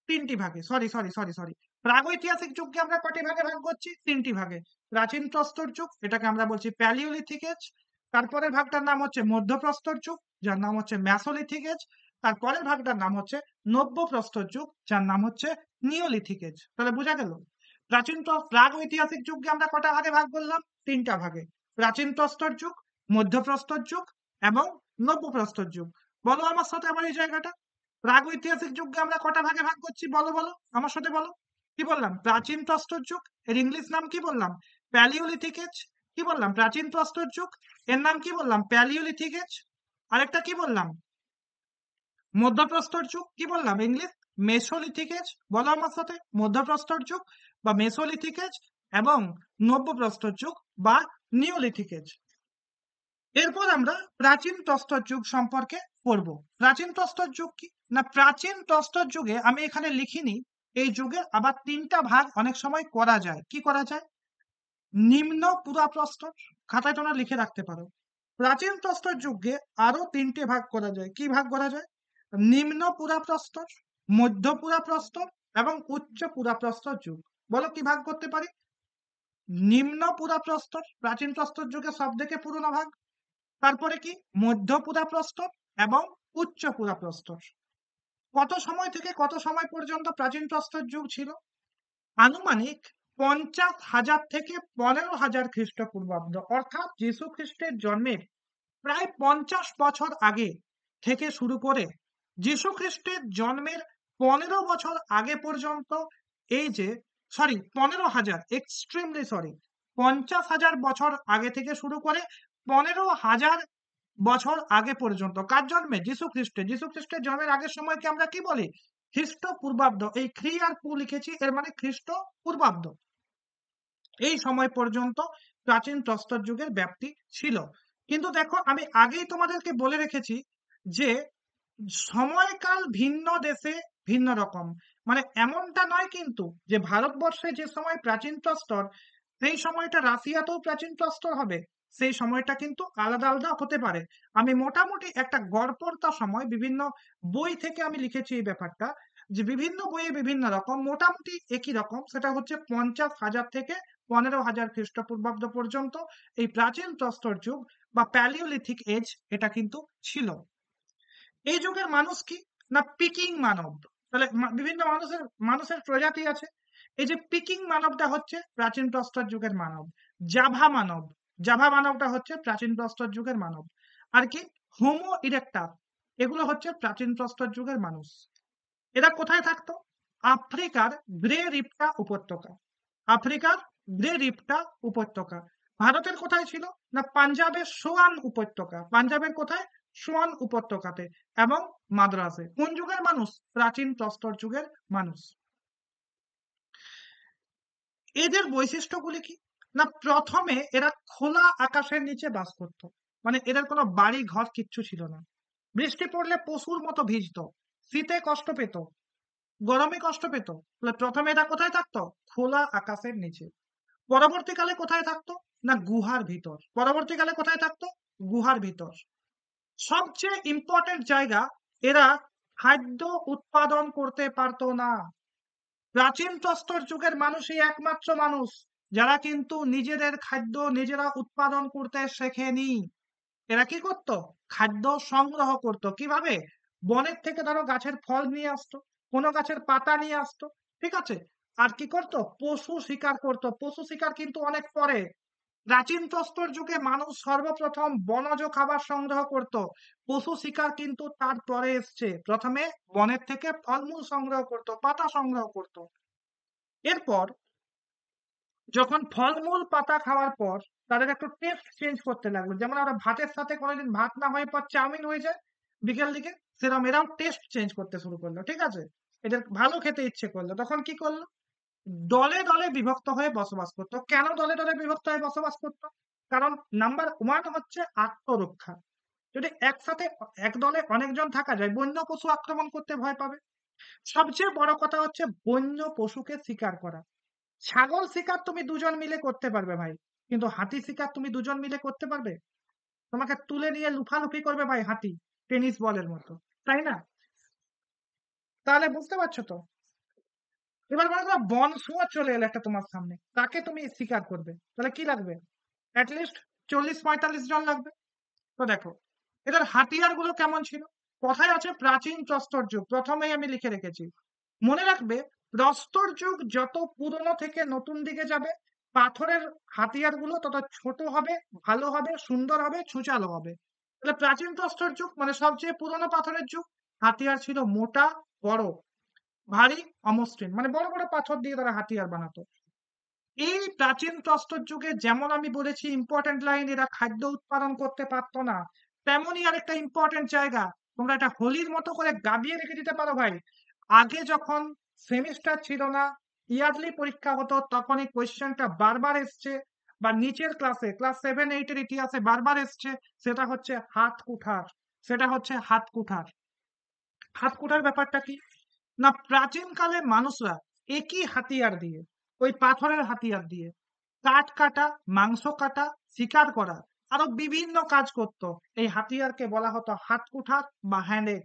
তিনটি ভাগে, সরি সরি সরি সরি প্রাগৈতিহাসিক যুগকে আমরা কটি ভাগে ভাগ করছি, তিনটি ভাগে। প্রাচীন প্রস্তর যুগ, এটাকে আমরা বলছি প্যালিওলিথিক এজ, তারপরের ভাগটার নাম হচ্ছে মধ্যপ্রস্তর যুগ, যার নাম হচ্ছে মেসোলিথিক এজ, তারপরের ভাগটার নাম হচ্ছে নব্যপ্রস্তর যুগ, যার নাম হচ্ছে নিওলিথিক এজ। তাহলে বোঝা গেল, প্রাগ ঐতিহাসিক যুগকে আমরা কটা ভাগে ভাগ করলাম, তিনটা ভাগে, প্রাচীন প্রস্তর যুগ, মধ্যপ্রস্তর যুগ এবং নব্যপ্রস্তর যুগ। বলো আমার সাথে আবার এই জায়গাটা, প্রাগৈতিহাসিক যুগকে আমরা কটা ভাগে ভাগ করছি, বলো বলো আমার সাথে বলো। কি বললাম, প্রাচীন প্রস্তর যুগ, এর ইংলিশ নাম কি বললাম, প্যালিওলিথিক এজ। কি বললাম, প্রাচীন প্রস্তর যুগ, এর নাম কি বললাম, প্যালিওলিথিক এজ। আরেকটা কি বললাম, মধ্যপ্রস্তর যুগ, কি বললাম ইংলিশ, মেসোলিথিক এজ। বলো আমার সাথে, মধ্যপ্রস্তর যুগ বা মেসোলিথিক এজ এবং নব্যপ্রস্তর যুগ বা নিওলিথিক এজ। এরপর আমরা প্রাচীন প্রস্তর যুগ সম্পর্কে পড়ব। প্রাচীন প্রস্তর যুগ কি না, প্রাচীন প্রস্তর যুগে আমি এখানে লিখিনি, এই যুগে আবার তিনটা ভাগ অনেক সময় করা যায়। কি করা যায়, নিম্ন পুরাপ্রস্তর, খাতায় তোমরা লিখে রাখতে পারো, প্রাচীন প্রস্তর যুগে আরো তিনটে ভাগ করা যায়। কি ভাগ করা যায়, নিম্ন পুরাপ্রস্তর, মধ্য পুরাপ্রস্তর এবং উচ্চ পুরাপ্রস্তর যুগ। বলো কি ভাগ করতে পারি, নিম্ন পুরাপ্রস্তর প্রাচীন প্রস্তর যুগে সব থেকে পুরোনো ভাগ, তারপরে কি মধ্য পুরাপ্রস্তর এবং উচ্চ পুরাপ্রস্তর। কত সময় থেকে কত সময় পর্যন্ত প্রাচীন প্রস্তর যুগ ছিল, আনুমানিক 50,000 থেকে 15,000 খ্রিস্টপূর্বাব্দ, অর্থাৎ যীশু খ্রিস্টের জন্মের প্রায় 50 বছর আগে থেকে শুরু করে যীশু খ্রিস্টের জন্মের 15 বছর আগে পর্যন্ত এই যে সরি 15,000, এক্সট্রিমলি সরি, 50,000 বছর আগে থেকে শুরু করে 15,000 বছর আগে পর্যন্ত কার জন্মে? যীশু খ্রিস্টের। যীশু খ্রিস্টের জন্মের আগের সময়কে আমরা কি বলি? খ্রিস্টপূর্বাব্দ। এই খ্রি আর পু লিখেছি, এর মানে খ্রিস্টপূর্বাব্দ। এই সময় পর্যন্ত প্রাচীন প্রস্তর যুগের ব্যাপ্তি ছিল। কিন্তু দেখো, আমি আগেই তোমাদেরকে বলে রেখেছি যে সময়কাল ভিন্ন দেশে ভিন্ন রকম। মানে এমনটা নয় কিন্তু যে ভারতবর্ষে যে সময় প্রাচীন প্রস্তর, সেই সময়টা রাশিয়াতেও প্রাচীন প্রস্তর হবে, সেই সময়টা কিন্তু আলাদা আলাদা হতে পারে। আমি মোটামুটি একটা গড়পড়তা সময় বিভিন্ন বই থেকে আমি লিখেছি এই ব্যাপারটা, যে বিভিন্ন বইয়ে বিভিন্ন রকম, মোটামুটি একই রকম। সেটা হচ্ছে 50,000 থেকে 15,000 খ্রিস্টপূর্বাব্দ পর্যন্ত এই প্রাচীন প্রস্তর যুগ বা প্যালিওলিথিক এজ এটা কিন্তু ছিল। এই যুগের মানুষ কি না পিকিং মানব। তাহলে বিভিন্ন মানুষের মানুষের প্রজাতি আছে। এই যে পিকিং মানবটা হচ্ছে প্রাচীন প্রস্তর যুগের মানব। জাভা মানব, জাভা মানবটা হচ্ছে প্রাচীন প্রস্তর যুগের মানব। আর কি হোমো ইরেক্টাস, এগুলো হচ্ছে প্রাচীন প্রস্তর যুগের মানুষ। এরা কোথায় থাকতো? আফ্রিকার গ্রে রিফটা উপত্যকা, আফ্রিকার গ্রে রিফটা উপত্যকা। ভারতের কোথায় ছিল? না পাঞ্জাবের সোয়ান উপত্যকা, পাঞ্জাবের কোথায়? সোয়ান উপত্যকাতে, এবং মাদ্রাসে। কোন যুগের মানুষ? প্রাচীন প্রস্তর যুগের মানুষ। এদের বৈশিষ্ট্যগুলি কি? না প্রথমে এরা খোলা আকাশের নিচে বাস করত। মানে এদের কোনো বাড়ি ঘর কিচ্ছু ছিল না। বৃষ্টি পড়লে পশুর মতো ভিজত, শীতে কষ্ট পেত, গরমে কষ্ট পেত। প্রথমে এরা কোথায় থাকতো? খোলা আকাশের নিচে। পরবর্তীকালে কোথায় থাকতো? না গুহার ভিতর। পরবর্তীকালে কোথায় থাকতো? গুহার ভিতর। সবচেয়ে ইম্পর্টেন্ট জায়গা, এরা খাদ্য উৎপাদন করতে পারতো না। প্রাচীন প্রস্তর যুগের মানুষই একমাত্র মানুষ যারা কিন্তু নিজেদের খাদ্য নিজেরা উৎপাদন করতে শেখেনি। এরা কি করত? খাদ্য সংগ্রহ করত। কিভাবে? বনের থেকে ধরো গাছের ফল নিয়ে আসতো, কোনো গাছের পাতা নিয়ে আসতো, ঠিক আছে? আর কি করত? পশু শিকার করত। পশু শিকার কিন্তু অনেক পরে। প্রাচীন প্রস্তর যুগে মানুষ সর্বপ্রথম বনজ খাবার সংগ্রহ করত। পশু শিকার কিন্তু তারপরে এসছে। প্রথমে বনের থেকে ফলমূল সংগ্রহ করত, পাতা সংগ্রহ করত। এরপর যখন ফলমূল পাতা খাওয়ার পর তাদের একটু টেস্ট চেঞ্জ করতে লাগলো, যেমন আমরা ভাতের সাথে কোনোদিন ভাত না হয়ে পর চাউমিন হয়ে যায় বিকেল দিকে, সেরকম এরাও টেস্ট চেঞ্জ করতে শুরু করলো, ঠিক আছে? এদের ভালো খেতে ইচ্ছে করলো, তখন কি করলো? দলে দলে বিভক্ত হয়ে বসবাস করতো। কেন দলে দলে বিভক্ত হয়ে বসবাস করতো? কারণ নাম্বার ওয়ান হচ্ছে আত্মরক্ষা। যদি একসাথে এক দলে অনেকজন থাকা যায়, বন্য পশু আক্রমণ করতে ভয় পাবে। সবচেয়ে বড় কথা হচ্ছে বন্য পশুকে শিকার করা। ছাগল শিকার তুমি দুজন মিলে করতে পারবে ভাই, কিন্তু হাতি শিকার তুমি দুজন মিলে করতে পারবে? তোমাকে তুলে নিয়ে লুফালুফি করবে ভাই হাতি, টেনিস বলের মতো, তাই না? তাহলে বুঝতে পারছো তো? এবার মনে করো বন শুয়োর চলে এলো একটা তোমার সামনে, তাকে তুমি শিকার করবে, তাহলে কি লাগবে? অ্যাটলিস্ট 40-45 জন লাগবে। তো দেখো এদের হাতিয়ার গুলো কেমন ছিল। কথায় আছে প্রাচীন প্রস্তর যুগ, প্রথমেই আমি লিখে রেখেছি। মনে রাখবে, প্রস্তর যুগ যত পুরনো থেকে নতুন দিকে যাবে, পাথরের হাতিয়ার গুলো তত ছোট হবে, ভালো হবে, সুন্দর হবে, ছুচালো হবে। তাহলে প্রাচীন প্রস্তর যুগ মানে সবচেয়ে পুরনো পাথরের যুগ। হাতিয়ার ছিল মোটা, বড়, ভারী, অমসৃণ, মানে বড় বড় পাথর দিয়ে তারা হাতিয়ার বানাতো। এই প্রাচীন প্রস্তর যুগে যেমন আমি বলেছি ইম্পর্টেন্ট লাইন, এরা খাদ্য উৎপাদন করতে পারতো না, তেমনই আরেকটা ইম্পর্টেন্ট জায়গা তোমরা এটা হোলির মতো করে গাবিয়ে রেখে দিতে পারো ভাই। আগে যখন সেমিস্টার ছিল না, ইয়ারলি পরীক্ষা হতো, তখন এই কোয়েশ্চেনটা বারবার এসছে, বা নিচের ক্লাসে ক্লাস 7-8 এর ইতিহাসে বারবার এসছে। সেটা হচ্ছে হাত কুঠার, সেটা হচ্ছে হাত কুঠার। হাত কুঠার ব্যাপারটা কি? না প্রাচীনকালে মানুষরা একই হাতিয়ার দিয়ে, ওই পাথরের হাতিয়ার দিয়ে কাঠ কাটা, মাংস কাটা, শিকার করা, আরো বিভিন্ন কাজ করত। এই হাতিয়ারকে বলা হতো হাত কুঠার বা হ্যান্ডে।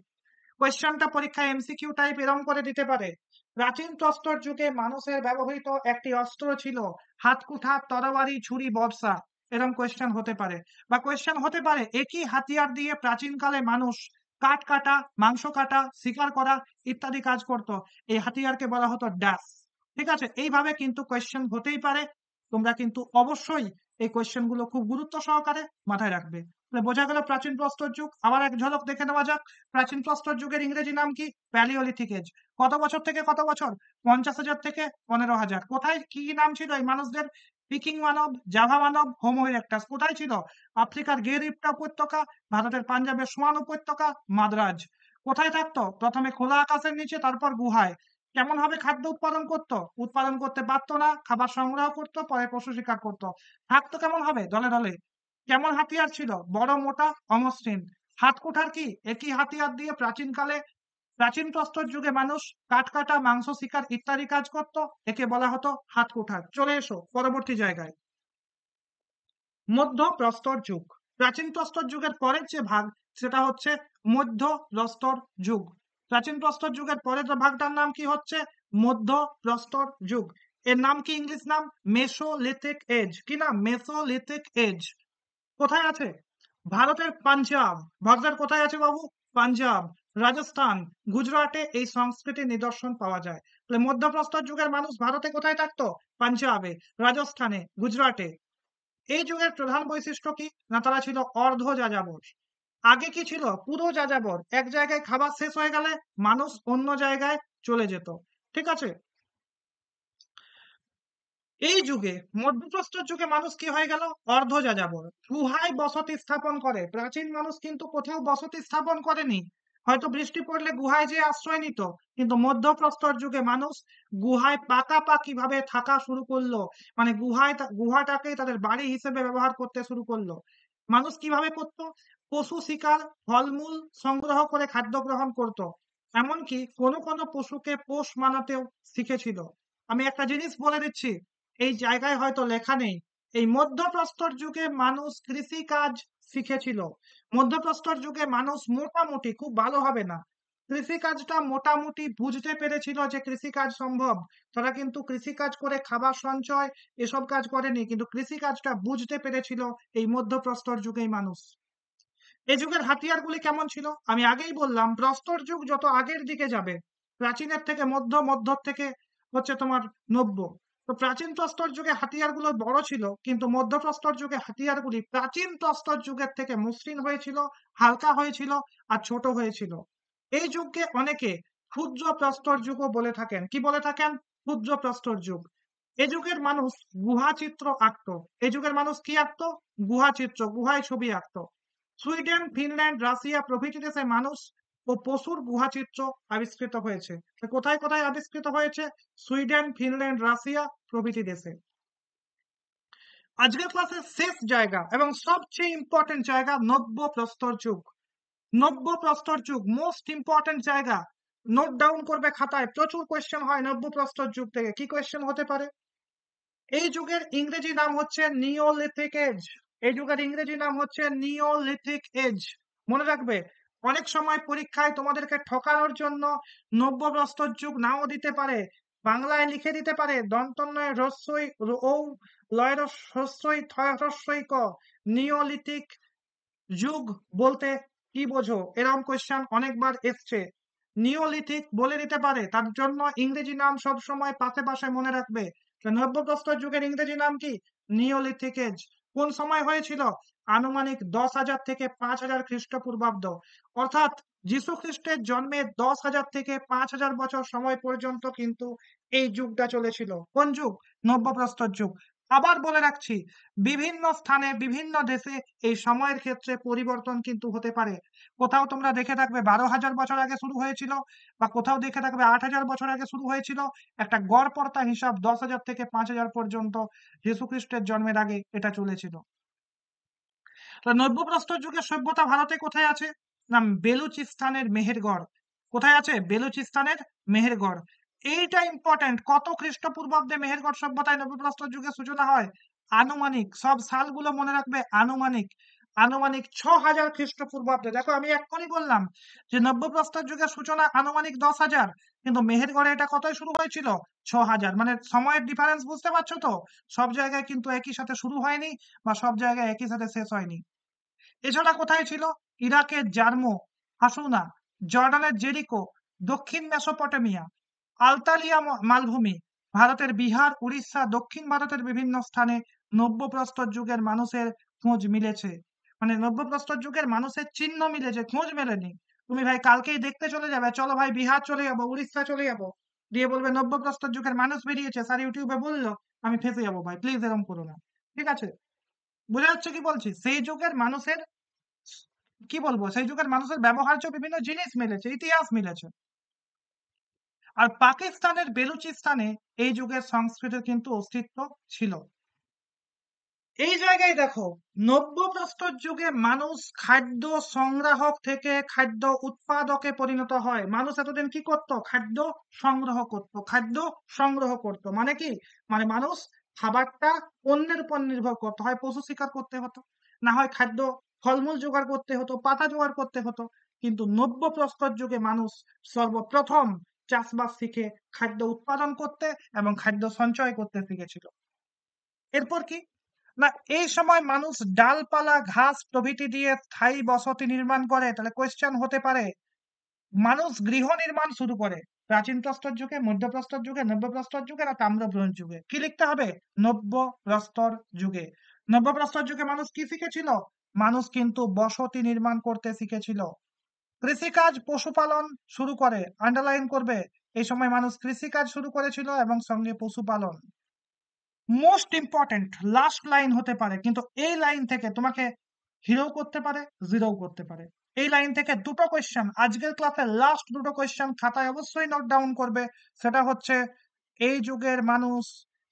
কোয়েশ্চেনটা পরীক্ষায় এমসিকিউ টাইপ এরম করে দিতে পারে। প্রাচীন প্রস্তর যুগে মানুষের ব্যবহৃত একটি অস্ত্র ছিল হাত কুঠার, তরবারি, ছুরি, বর্ষা। এরকম কোয়েশ্চেন হতে পারে। বা কোয়েশ্চেন হতে পারে একই হাতিয়ার দিয়ে প্রাচীনকালে মানুষ কাঠ কাটা, মাংস কাটা, শিকার করা ইত্যাদি কাজ করত। এই হাতিয়ারকে বলা হতো ড্যাশ। ঠিক আছে, এইভাবে কিন্তু কোয়েশ্চেন হতেই পারে। তোমরা কিন্তু অবশ্যই এই কোয়েশ্চেন গুলো খুব গুরুত্ব সহকারে মাথায় রাখবে। তাহলে বোঝা গেল প্রাচীন প্রস্তর যুগ। আবার এক ঝলক দেখে নেওয়া যাক, প্রাচীন প্রস্তর যুগের ইংরেজি নাম কি? Palaeolithic age. কত বছর থেকে কত বছর? 50,000 থেকে 15,000। কোথায় কি কি নাম ছিল এই মানুষদের? পিকিং মানব, জাভা মানব, হোমো ইরেক্টাস। কোথায় ছিল? আফ্রিকার গেরিপ্টা উপত্যকা, ভারতের পাঞ্জাবের সোয়ান উপত্যকা, মাদ্রাজ। কোথায় থাকতো? প্রথমে খোলা আকাশের নিচে, তারপর গুহায়। কেমন ভাবে খাদ্য উৎপাদন করতো? উৎপাদন করতে পারতো না, খাবার সংগ্রহ করতো, পরে পশু শিকার করতো। থাকতো কেমন হবে? দলে দলে। কেমন হাতিয়ার ছিল? বড়, মোটা, অমসৃণ। হাত কুঠার কি? একই হাতিয়ার দিয়ে প্রাচীনকালে, প্রাচীন প্রস্তর যুগে মানুষ কাঠ কাটা, মাংস শিকার ইত্যাদি কাজ করত। একে বলা হতো হাত কুঠার। চলে এসো পরবর্তী জায়গায়, মধ্য প্রস্তর যুগ। প্রাচীন প্রস্তর যুগের পরের যে ভাগ, সেটা হচ্ছে মধ্য প্রস্তর যুগ। প্রাচীন প্রস্তর যুগের পরের যে ভাগটার নাম কি হচ্ছে? মধ্য প্রস্তর যুগ। এর নাম কি? ইংলিশ নাম মেসোলিথিক এজ। কি নাম? Mesolithic age. কোথায় আছে? ভারতের পাঞ্জাব। ভারতের কোথায় আছে বাবু? পাঞ্জাব, রাজস্থান, গুজরাটে এই সংস্কৃতির নিদর্শন পাওয়া যায়। তাহলে মধ্যপ্রস্তর যুগের মানুষ ভারতে কোথায় থাকতো? পাঞ্জাবে, রাজস্থানে, গুজরাটে। এই যুগের প্রধান বৈশিষ্ট্য কি? না তারা ছিল অর্ধ যাযাবর। আগে কি ছিল? পুরো যাযাবর। এক জায়গায় খাবার শেষ হয়ে গেলে মানুষ অন্য জায়গায় চলে যেত। ঠিক আছে। এই যুগে, মধ্যপ্রস্তর যুগে মানুষ কি হয়ে গেল? অর্ধ যাযাবর। গুহায় বসতি স্থাপন করে। প্রাচীন মানুষ কিন্তু কোথাও বসতি স্থাপন করেনি। হয়তো বৃষ্টি পড়লে গুহায় যে আশ্রয় নিত, কিন্তু মধ্যপ্রস্তর যুগে মানুষ গুহায় পাকাপাকি ভাবে থাকা শুরু করলো। মানে গুহাটাকে তাদের বাড়ি হিসেবে ব্যবহার করতে শুরু করলো। মানুষ কিভাবে করতো? পশু শিকার, ফলমূল সংগ্রহ করে খাদ্য গ্রহণ করত। এমনকি কোনো কোনো পশুকে পোষ মানাতেও শিখেছিল। আমি একটা জিনিস বলে দিচ্ছি, এই জায়গায় হয়তো লেখা নেই, এই মধ্যপ্রস্তর যুগে মানুষ কৃষি কাজ শিখেছিল। মধ্যপ্রস্তর যুগে মানুষ মোটামুটি, খুব ভালো হবে না, কৃষি কাজটা মোটামুটি বুঝতে পেরেছিল যে কৃষি কাজ সম্ভব। তারা কিন্তু কৃষি কাজ করে খাবার সঞ্চয় এসব কাজ করেনি, কিন্তু কৃষি কাজটা বুঝতে পেরেছিল এই মধ্যপ্রস্তর যুগেই মানুষ। এই যুগের হাতিয়ারগুলি কেমন ছিল? আমি আগেই বললাম, প্রস্তর যুগ যত আগের দিকে যাবে, প্রাচীনের থেকে মধ্য, মধ্য থেকে হচ্ছে তোমার নব্য। তো প্রাচীন প্রস্তর যুগে হাতিয়ারগুলো বড় ছিল, কিন্তু মধ্য প্রস্তর যুগে হাতিয়ারগুলি প্রাচীন প্রস্তর যুগের থেকে মসৃণ হয়েছিল, হালকা হয়েছিল আর ছোট হয়েছিল। এই যুগকে অনেকে ক্ষুদ্র প্রস্তর যুগও বলে থাকেন। কি বলে থাকেন? ক্ষুদ্র প্রস্তর যুগ। এ যুগের মানুষ গুহা চিত্র আঁকতো। এই যুগের মানুষ কি আঁকতো? গুহা চিত্র, গুহায় ছবি আঁকতো। সুইডেন, ফিনল্যান্ড, রাশিয়া প্রভৃতি দেশে মানুষ ও পশুর গুহাচিত্র আবিষ্কৃত হয়েছে। কোথায় কোথায় আবিষ্কৃত হয়েছে? সুইডেন, ফিনল্যান্ড, রাশিয়া প্রভৃতি দেশে। আজকের ক্লাসের শেষ জায়গা এবং সবচেয়ে ইম্পর্টেন্ট জায়গা, নব্য প্রস্তর যুগ। নব্য প্রস্তর যুগ মোস্ট ইম্পর্টেন্ট জায়গা। নোট ডাউন করবে খাতায়, প্রচুর কোয়েশ্চেন হয় নব্য প্রস্তর যুগ থেকে। কি কোয়েশ্চেন হতে পারে? এই যুগের ইংরেজি নাম হচ্ছে নিওলিথিক এজ। এই যুগের ইংরেজি নাম হচ্ছে নিওলিথিক এজ। মনে রাখবে, অনেক সময় পরীক্ষায় তোমাদেরকে ঠকানোর জন্য নব্য প্রস্তর যুগ নাও দিতে পারে, বাংলায় লিখে দিতে পারে দন্তন্বয় হ্রস্বই ঔ লয়ের হ্রস্বই থয় হ্রস্বই ক। নিওলিথিক যুগ বলতে কি বোঝো? এরকম কোয়েশ্চেন অনেকবার এসছে। নিওলিথিক বলে দিতে পারে, তার জন্য ইংরেজি নাম সব সময় পাশে পাশে মনে রাখবে। নব্য প্রস্তর যুগের ইংরেজি নাম কি? Neolithic age. কোন সময় হয়েছিল? আনুমানিক 10,000 থেকে 5,000 খ্রিস্টপূর্বাব্দ। অর্থাৎ যীশু খ্রিস্টের জন্মের 10,000 থেকে 5,000 বছর সময় পর্যন্ত কিন্তু এই যুগটা চলেছিল। কোন যুগ? নব্য প্রস্তর যুগ। আবার বলে রাখছি, বিভিন্ন স্থানে বিভিন্ন দেশে এই সময়ের ক্ষেত্রে পরিবর্তন কিন্তু হতে পারে। কোথাও তোমরা দেখে থাকবে 12,000 বছর আগে শুরু হয়েছিল, বা কোথাও দেখে থাকবে 8,000 বছর আগে শুরু হয়েছিল। একটা গড়পড়তা হিসাব 10,000 থেকে 5,000 পর্যন্ত যীশু খ্রিস্টের জন্মের আগে এটা চলেছিল। নব্য প্রস্তর যুগের সভ্যতা ভারতে কোথায় আছে? না, বেলুচিস্তানের মেহেরগড়। কোথায় আছে? বেলুচিস্তানের মেহেরগড়। এইটা ইম্পর্টেন্ট। কত খ্রিস্টপূর্বাব্দে মেহেরগড় সভ্যতায় নব্য প্রস্তর যুগের সূচনা হয়? আনুমানিক, সব সালগুলো মনে রাখবে, আনুমানিক। আনুমানিক 6,000 খ্রিস্টপূর্বাব্দে। দেখো, আমি এক্ষুনি বললাম যে নব্য প্রস্তর যুগের সূচনা আনুমানিক 10,000, কিন্তু মেহেরগড়ে এটা কতই শুরু হয়েছিল? 6,000। মানে সময়ের ডিফারেন্স বুঝতে পারছো তো? সব জায়গায় কিন্তু একই সাথে শুরু হয়নি, বা সব জায়গায় একই সাথে শেষ হয়নি। এছাড়া কোথায় ছিল? ইরাকের জার্মো, হাসুনা, জর্ডানের জেরিকো, দক্ষিণ মেসোপটেমিয়া, আলতালিয়া মালভূমি, ভারতের বিহার, উড়িষ্যা, দক্ষিণ ভারতের বিভিন্ন স্থানে নব্যপ্রস্তর যুগের মানুষের খোঁজ মিলেছে, মানে নব্যপ্রস্তর যুগের মানুষের চিহ্ন মিলেছে, খোঁজ মেলেনি। তুমি ভাই কালকেই দেখতে চলে যাবে, চলো ভাই বিহার চলে যাবো, উড়িষ্যা চলে যাবো, দিয়ে বলবে নব্যপ্রস্তর যুগের মানুষ বেরিয়েছে, স্যার ইউটিউবে বললো, আমি ফেঁসে যাবো। ভাই প্লিজ এরকম করো না, ঠিক আছে? বোঝা যাচ্ছে কি বলছি? সেই যুগের মানুষের, কি বলবো, সেই যুগের মানুষের ব্যবহার্য বিভিন্ন জিনিস মিলেছে, ইতিহাস মিলেছে। আর পাকিস্তানের বেলুচিস্তানে এই যুগের সংস্কৃতির কিন্তু অস্তিত্ব ছিল। এই জায়গায় দেখো, নব্যপ্রস্তর যুগে মানুষ খাদ্য সংগ্রাহক থেকে খাদ্য উৎপাদকে পরিণত হয়। মানুষ এতদিন কি করত? খাদ্য সংগ্রহ করত, খাদ্য সংগ্রহ করত। মানে কি? মানে মানুষ খাবারটা অন্যের উপর নির্ভর করতে হয়, পশু শিকার করতে হতো, না হয় খাদ্য ফলমূল জোগাড় করতে হতো, পাতা জোগাড় করতে হতো। কিন্তু নব্যপ্রস্তর যুগে মানুষ সর্বপ্রথম চাষবাস শিখে খাদ্য উৎপাদন করতে এবং খাদ্য সঞ্চয় করতে শিখেছিল। এরপর কি না, এই সময় মানুষ ডালপালা ঘাস প্রভৃতি দিয়ে স্থায়ী বসতি নির্মাণ করে। তাহলে কোয়েশ্চেন হতে পারে, মানুষ গৃহ নির্মাণ শুরু করে প্রাচীন প্রস্তর যুগে, মধ্যপ্রস্তর যুগে, নব্যপ্রস্তর যুগে না তাম্রব্রোঞ্জ যুগে? কি লিখতে হবে? নব্যপ্রস্তর যুগে। নব্যপ্রস্তর যুগে মানুষ কি শিখেছিল? মানুষ কিন্তু বসতি নির্মাণ করতে শিখেছিল। কৃষিকাজ পশুপালন শুরু করে, আন্ডারলাইন করবে, এই সময় মানুষ কৃষিকাজ শুরু করেছিল এবং সঙ্গে পশুপালন। মোস্ট ইম্পর্টেন্ট লাস্ট লাইন হতে পারে, কিন্তু এই লাইন থেকে তোমাকে হিরো করতে পারে, জিরো করতে পারে। এই লাইন থেকে দুটো কোয়েশ্চেন, আজকের ক্লাসে লাস্ট দুটো কোয়েশ্চেন খাতায় অবশ্যই নোট ডাউন করবে। সেটা হচ্ছে, এই যুগের মানুষ,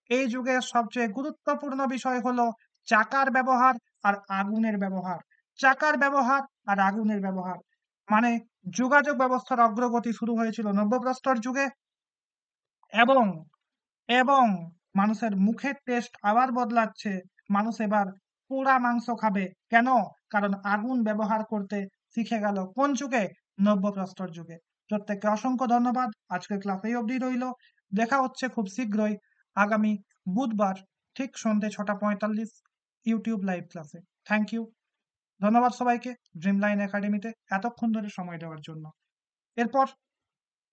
এই যুগের সবচেয়ে গুরুত্বপূর্ণ বিষয় হলো চাকার ব্যবহার আর আগুনের ব্যবহার। চাকার ব্যবহার আর আগুনের ব্যবহার, মানে যোগাযোগ ব্যবস্থার অগ্রগতি শুরু হয়েছিল নব্যপ্রস্তর যুগে। এবং এবং মানুষের মুখের টেস্ট আবার বদলাচ্ছে। মানুষ এবার পোড়া মাংস খাবে। কেন? কারণ আগুন ব্যবহার করতে শিখে গেল কোন যুগে? নব্যপ্রস্তর যুগে। প্রত্যেককে অসংখ্য ধন্যবাদ। আজকের ক্লাস এই অবধি রইল। দেখা হচ্ছে খুব শীঘ্রই আগামী বুধবার ঠিক সন্ধ্যে 6:45 ইউটিউব লাইভ ক্লাসে। Thank you. ধন্যবাদ সবাইকে ড্রিমলাইন একাডেমিতে এতক্ষণ ধরে সময় দেওয়ার জন্য। এরপর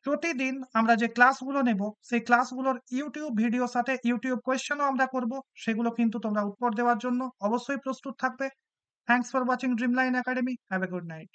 প্রতিদিন আমরা যে ক্লাসগুলো নেব, সেই ক্লাসগুলোর ইউটিউব ভিডিওর সাথে ইউটিউব কোয়েশ্চেনও আমরা করব। সেগুলো কিন্তু তোমরা উত্তর দেওয়ার জন্য অবশ্যই প্রস্তুত থাকবে। Thanks for watching Dreamline academy. Have a good night.